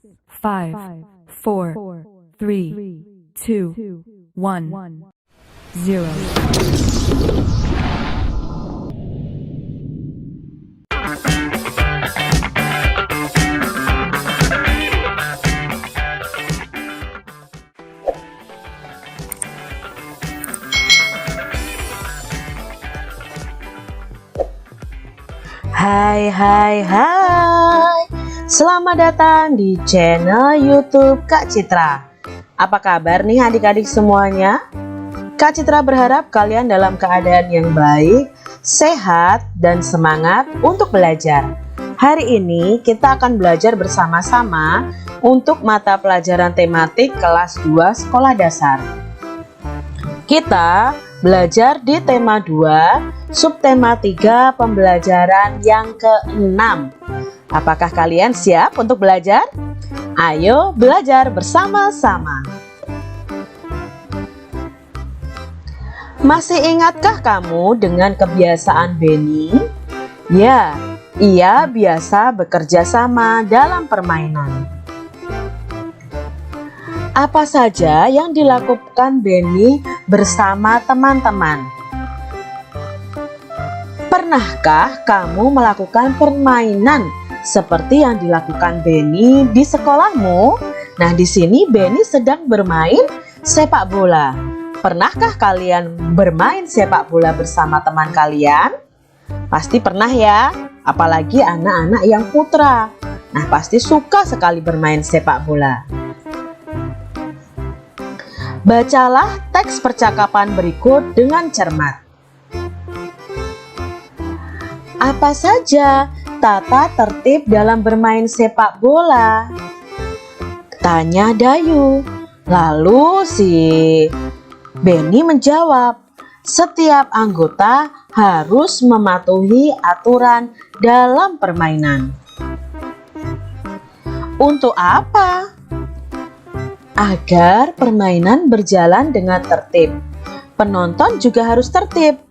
5, 4, 3, 2, 1, 0. Hai, selamat datang di channel YouTube Kak Citra. Apa kabar nih adik-adik semuanya? Kak Citra berharap kalian dalam keadaan yang baik, sehat, dan semangat untuk belajar. Hari ini kita akan belajar bersama-sama untuk mata pelajaran tematik kelas 2 sekolah dasar. Kita belajar di tema 2, subtema 3, pembelajaran yang ke-6. Apakah kalian siap untuk belajar? Ayo belajar bersama-sama. Masih ingatkah kamu dengan kebiasaan Benny? Ya, ia biasa bekerja sama dalam permainan. Apa saja yang dilakukan Benny bersama teman-teman? Pernahkah kamu melakukan permainan seperti yang dilakukan Benny di sekolahmu? Nah, di sini Benny sedang bermain sepak bola. Pernahkah kalian bermain sepak bola bersama teman kalian? Pasti pernah ya, apalagi anak-anak yang putra. Nah, pasti suka sekali bermain sepak bola. Bacalah teks percakapan berikut dengan cermat. Apa saja tata tertib dalam bermain sepak bola? Tanya Dayu. Lalu si Benny menjawab, setiap anggota harus mematuhi aturan dalam permainan. Untuk apa? Agar permainan berjalan dengan tertib. Penonton juga harus tertib.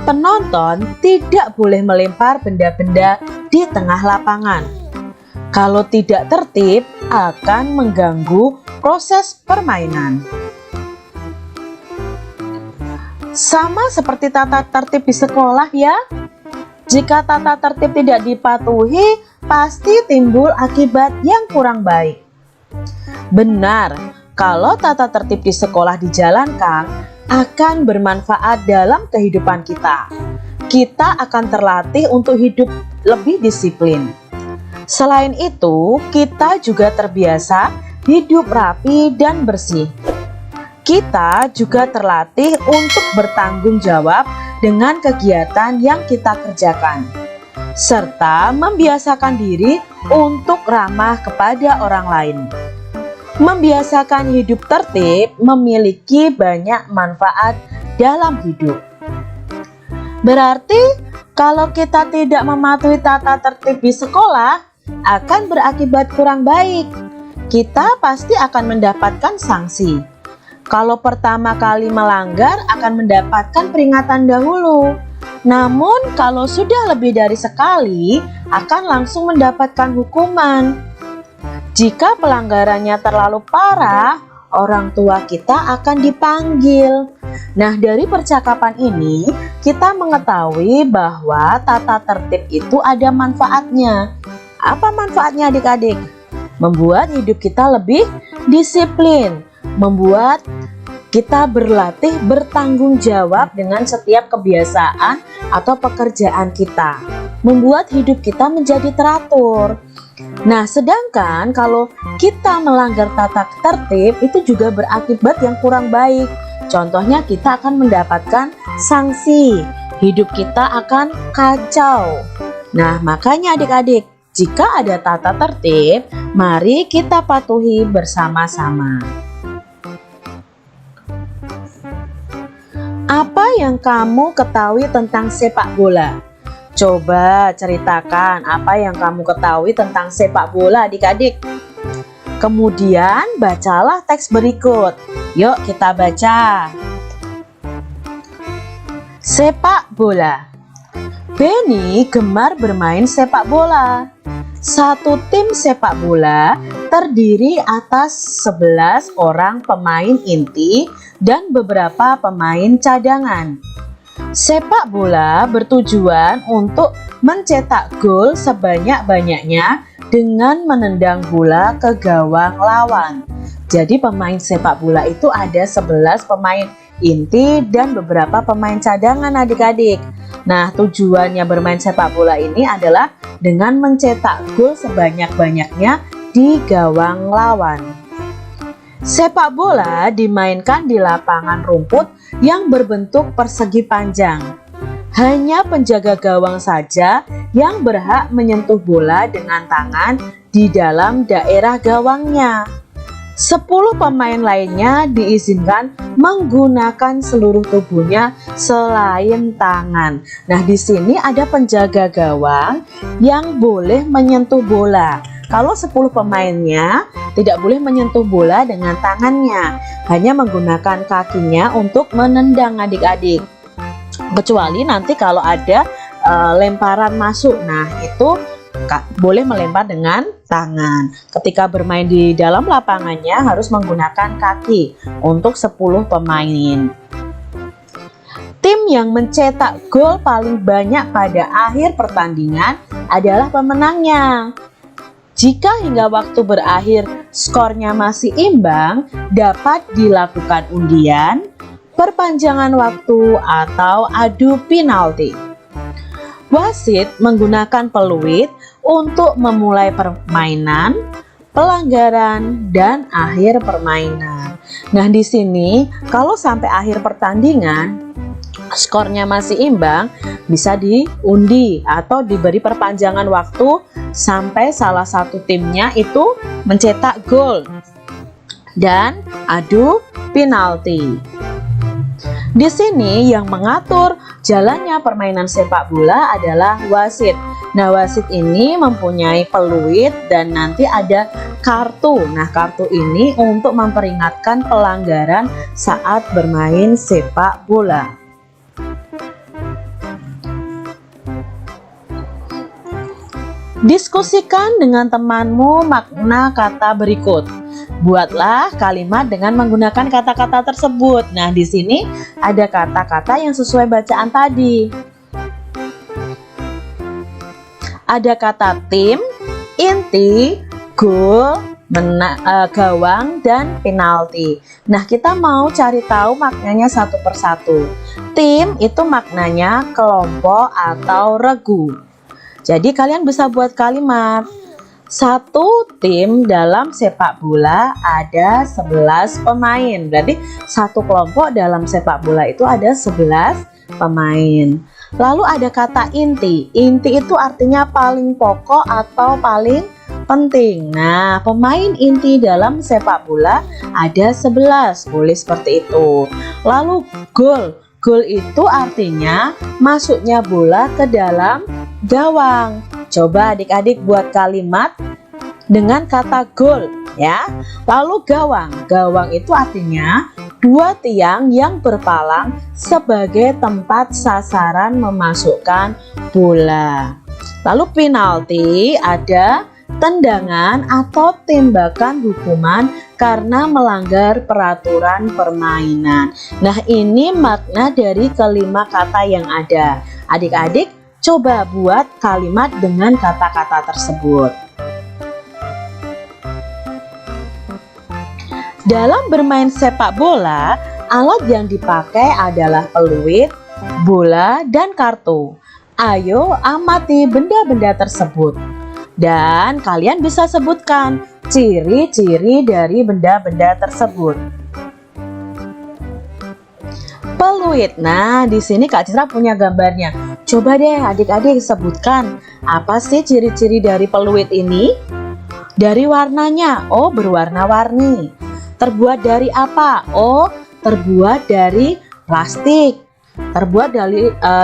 Penonton tidak boleh melempar benda-benda di tengah lapangan. Kalau tidak tertib, akan mengganggu proses permainan. Sama seperti tata tertib di sekolah ya. Jika tata tertib tidak dipatuhi, pasti timbul akibat yang kurang baik. Benar, kalau tata tertib di sekolah dijalankan, akan bermanfaat dalam kehidupan kita. Kita akan terlatih untuk hidup lebih disiplin. Selain itu, kita juga terbiasa hidup rapi dan bersih. Kita juga terlatih untuk bertanggung jawab dengan kegiatan yang kita kerjakan, serta membiasakan diri untuk ramah kepada orang lain. Membiasakan hidup tertib memiliki banyak manfaat dalam hidup. Berarti kalau kita tidak mematuhi tata tertib di sekolah, akan berakibat kurang baik. Kita pasti akan mendapatkan sanksi. Kalau pertama kali melanggar akan mendapatkan peringatan dahulu. Namun kalau sudah lebih dari sekali, akan langsung mendapatkan hukuman. Jika pelanggarannya terlalu parah, orang tua kita akan dipanggil. Nah, dari percakapan ini, kita mengetahui bahwa tata tertib itu ada manfaatnya. Apa manfaatnya adik-adik? Membuat hidup kita lebih disiplin, membuat kita berlatih bertanggung jawab dengan setiap kebiasaan atau pekerjaan kita, membuat hidup kita menjadi teratur. Nah, sedangkan kalau kita melanggar tata tertib itu juga berakibat yang kurang baik. Contohnya kita akan mendapatkan sanksi, hidup kita akan kacau. Nah, makanya adik-adik, jika ada tata tertib, mari kita patuhi bersama-sama. Apa yang kamu ketahui tentang sepak bola? Coba ceritakan apa yang kamu ketahui tentang sepak bola adik-adik. Kemudian bacalah teks berikut. Yuk kita baca. Sepak bola. Benny gemar bermain sepak bola. Satu tim sepak bola terdiri atas 11 orang pemain inti dan beberapa pemain cadangan. Sepak bola bertujuan untuk mencetak gol sebanyak-banyaknya dengan menendang bola ke gawang lawan. Jadi pemain sepak bola itu ada 11 pemain inti dan beberapa pemain cadangan adik-adik. Nah, tujuannya bermain sepak bola ini adalah dengan mencetak gol sebanyak-banyaknya di gawang lawan. Sepak bola dimainkan di lapangan rumput yang berbentuk persegi panjang. Hanya penjaga gawang saja yang berhak menyentuh bola dengan tangan di dalam daerah gawangnya. 10 pemain lainnya diizinkan menggunakan seluruh tubuhnya selain tangan. Nah, di sini ada penjaga gawang yang boleh menyentuh bola. Kalau 10 pemainnya tidak boleh menyentuh bola dengan tangannya, hanya menggunakan kakinya untuk menendang adik-adik. Kecuali nanti kalau ada lemparan masuk, nah itu boleh melempar dengan tangan. Ketika bermain di dalam lapangannya harus menggunakan kaki untuk 10 pemain. Tim yang mencetak gol paling banyak pada akhir pertandingan adalah pemenangnya. Jika hingga waktu berakhir skornya masih imbang, dapat dilakukan undian, perpanjangan waktu, atau adu penalti. Wasit menggunakan peluit untuk memulai permainan, pelanggaran, dan akhir permainan. Nah, di sini kalau sampai akhir pertandingan skornya masih imbang, bisa diundi atau diberi perpanjangan waktu sampai salah satu timnya itu mencetak gol dan adu penalti. Di sini yang mengatur jalannya permainan sepak bola adalah wasit. Nah, wasit ini mempunyai peluit dan nanti ada kartu. Nah, kartu ini untuk memperingatkan pelanggaran saat bermain sepak bola. Diskusikan dengan temanmu makna kata berikut. Buatlah kalimat dengan menggunakan kata-kata tersebut. Nah, di sini ada kata-kata yang sesuai bacaan tadi. Ada kata tim, inti, gol, gawang, dan penalti. Nah, kita mau cari tahu maknanya satu persatu. Tim itu maknanya kelompok atau regu. Jadi kalian bisa buat kalimat. Satu tim dalam sepak bola ada 11 pemain. Berarti satu kelompok dalam sepak bola itu ada 11 pemain. Lalu ada kata inti. Inti itu artinya paling pokok atau paling penting. Nah, pemain inti dalam sepak bola ada 11. Boleh seperti itu. Lalu gol. Gol itu artinya masuknya bola ke dalam gawang. Coba adik-adik buat kalimat dengan kata gol ya. Lalu gawang. Gawang itu artinya dua tiang yang berpalang sebagai tempat sasaran memasukkan bola. Lalu penalti ada tendangan atau tembakan hukuman karena melanggar peraturan permainan. Nah, ini makna dari kelima kata yang ada. Adik-adik coba buat kalimat dengan kata-kata tersebut. Dalam bermain sepak bola, alat yang dipakai adalah peluit, bola, dan kartu. Ayo amati benda-benda tersebut. Dan kalian bisa sebutkan ciri-ciri dari benda-benda tersebut. Peluit. Nah, di sini Kak Citra punya gambarnya. Coba deh adik-adik sebutkan apa sih ciri-ciri dari peluit ini? Dari warnanya, oh berwarna-warni. Terbuat dari apa? Oh, terbuat dari plastik. Terbuat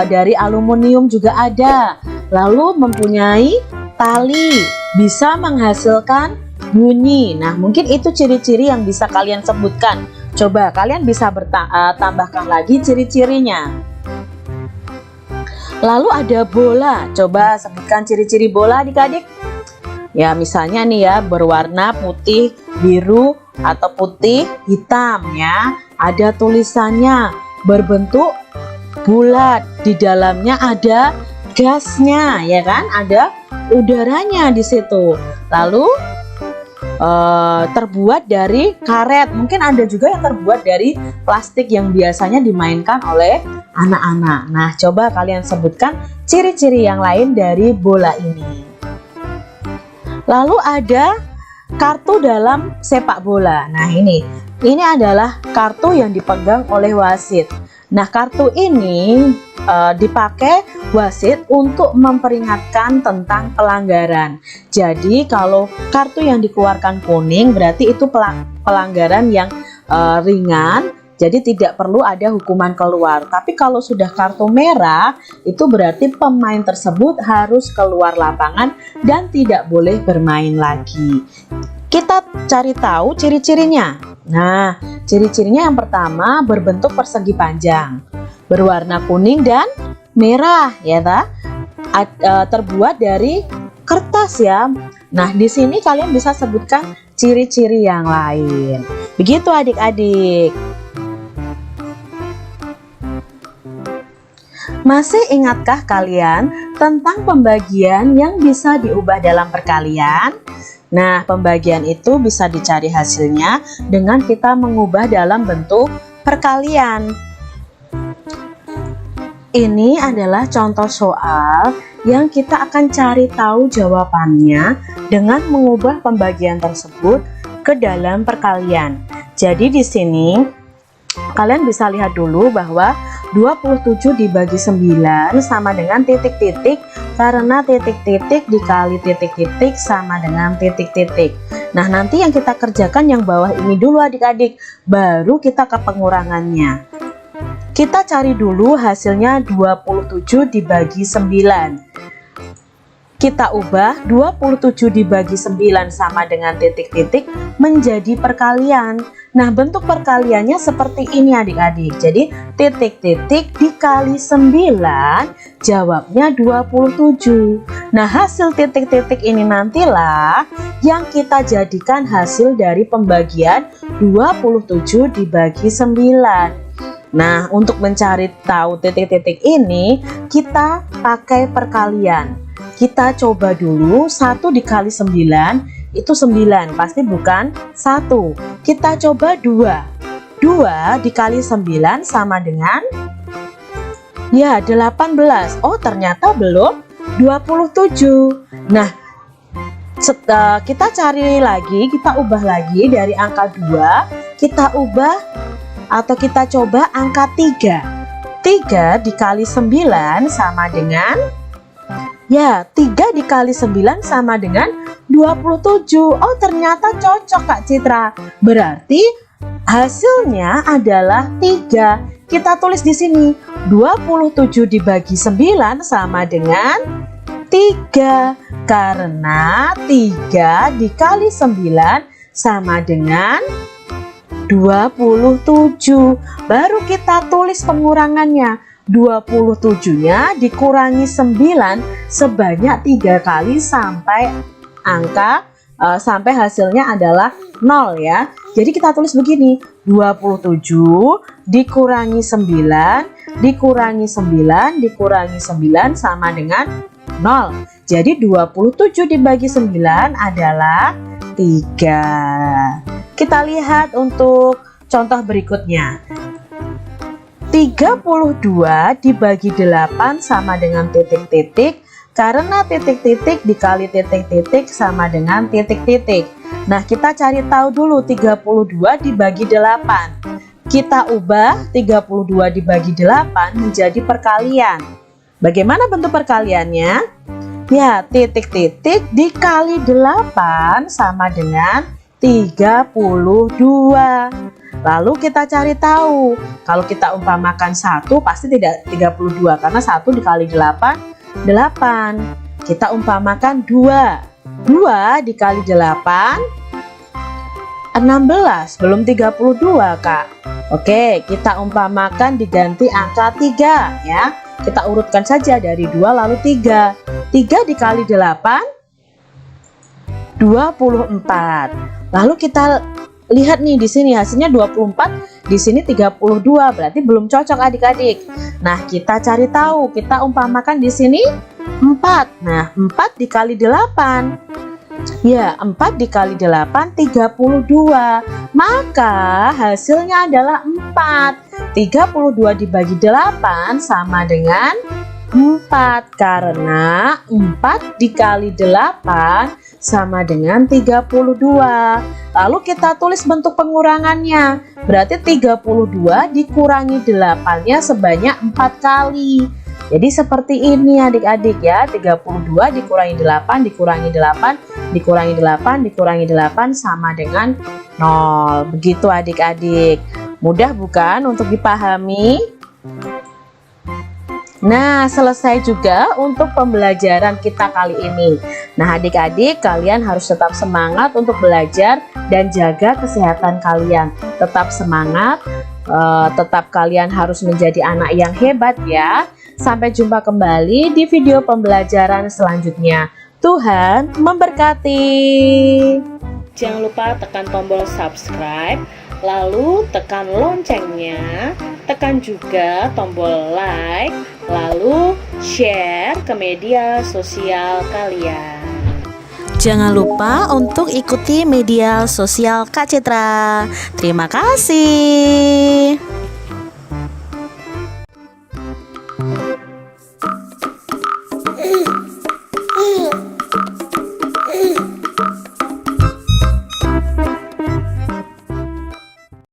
dari aluminium juga ada. Lalu mempunyai tali, bisa menghasilkan bunyi. Nah, mungkin itu ciri-ciri yang bisa kalian sebutkan. Coba kalian bisa tambahkan lagi ciri-cirinya. Lalu ada bola. Coba sebutkan ciri-ciri bola adik-adik. Ya, misalnya nih ya, berwarna putih, biru, atau putih, hitam ya. Ada tulisannya, berbentuk bulat, di dalamnya ada gasnya ya kan, ada udaranya di situ. Lalu terbuat dari karet, mungkin ada juga yang terbuat dari plastik yang biasanya dimainkan oleh anak-anak. Nah, coba kalian sebutkan ciri-ciri yang lain dari bola ini. Lalu ada kartu dalam sepak bola. Nah, ini adalah kartu yang dipegang oleh wasit. Nah, kartu ini dipakai wasit untuk memperingatkan tentang pelanggaran. Jadi, kalau kartu yang dikeluarkan kuning berarti itu pelanggaran yang ringan. Jadi tidak perlu ada hukuman keluar. Tapi kalau sudah kartu merah, itu berarti pemain tersebut harus keluar lapangan dan tidak boleh bermain lagi. Kita cari tahu ciri-cirinya. Nah, ciri-cirinya yang pertama berbentuk persegi panjang, berwarna kuning dan merah, ya ta? Terbuat dari kertas ya. Nah, di sini kalian bisa sebutkan ciri-ciri yang lain. Begitu adik-adik. Masih ingatkah kalian tentang pembagian yang bisa diubah dalam perkalian? Nah, pembagian itu bisa dicari hasilnya dengan kita mengubah dalam bentuk perkalian. Ini adalah contoh soal yang kita akan cari tahu jawabannya dengan mengubah pembagian tersebut ke dalam perkalian. Jadi di sini kalian bisa lihat dulu bahwa 27 dibagi 9 sama dengan titik-titik, karena titik-titik dikali titik-titik sama dengan titik-titik. Nah, nanti yang kita kerjakan yang bawah ini dulu adik-adik, baru kita ke pengurangannya. Kita cari dulu hasilnya 27 dibagi 9. Kita ubah 27 dibagi 9 sama dengan titik-titik menjadi perkalian. Nah, bentuk perkaliannya seperti ini adik-adik. Jadi titik-titik dikali 9 jawabnya 27. Nah, hasil titik-titik ini nantilah yang kita jadikan hasil dari pembagian 27 dibagi 9. Nah, untuk mencari tahu titik-titik ini kita pakai perkalian. Kita coba dulu 1 dikali 9 itu 9, pasti bukan 1. Kita coba 2. 2 dikali 9 sama dengan ya 18. Oh, ternyata belum 27. Nah, kita cari lagi, kita ubah lagi dari angka 2, kita ubah atau kita coba angka 3. 3 dikali 9 sama dengan ya 3 dikali 9 sama dengan 27. Oh, ternyata cocok Kak Citra. Berarti hasilnya adalah 3. Kita tulis di sini 27 dibagi 9 sama dengan 3. Karena 3 dikali 9 sama dengan 27. Baru kita tulis pengurangannya. 27-nya dikurangi 9 sebanyak 3 kali sampai angka sampai hasilnya adalah 0 ya. Jadi kita tulis begini, 27 dikurangi 9 dikurangi 9 dikurangi 9 sama dengan 0. Jadi 27 dibagi 9 adalah 3. Kita lihat untuk contoh berikutnya. 32 dibagi 8 sama dengan titik-titik, karena titik-titik dikali titik-titik sama dengan titik-titik. Nah, kita cari tahu dulu 32 dibagi 8. Kita ubah 32 dibagi 8 menjadi perkalian. Bagaimana bentuk perkaliannya? Ya, titik-titik dikali 8 sama dengan 32. Lalu kita cari tahu, kalau kita umpamakan 1 pasti tidak 32 karena 1 dikali 8, 8. Kita umpamakan 2. 2 dikali 8, 16, belum 32 Kak. Oke, kita umpamakan diganti angka 3 ya. Kita urutkan saja dari 2 lalu 3. 3 dikali 8, 24. Lalu kita lihat nih di sini hasilnya 24, di sini 32, berarti belum cocok adik-adik. Nah, kita cari tahu, kita umpamakan di sini 4. Nah, 4 dikali 8. Ya, 4 dikali 8 32. Maka hasilnya adalah 4. 32 dibagi 8 sama dengan 4, karena 4 dikali 8 sama dengan 32. Lalu kita tulis bentuk pengurangannya. Berarti 32 dikurangi 8-nya sebanyak 4 kali. Jadi seperti ini adik-adik ya. 32 dikurangi 8 dikurangi 8 dikurangi 8 dikurangi 8 sama dengan 0. Begitu adik-adik. Mudah bukan untuk dipahami? Nah, selesai juga untuk pembelajaran kita kali ini. Nah, adik-adik, kalian harus tetap semangat untuk belajar dan jaga kesehatan kalian. Tetap semangat, tetap kalian harus menjadi anak yang hebat ya. Sampai jumpa kembali di video pembelajaran selanjutnya. Tuhan memberkati. Jangan lupa tekan tombol subscribe, lalu tekan loncengnya, tekan juga tombol like, lalu share ke media sosial kalian. Jangan lupa untuk ikuti media sosial Kak Citra. Terima kasih.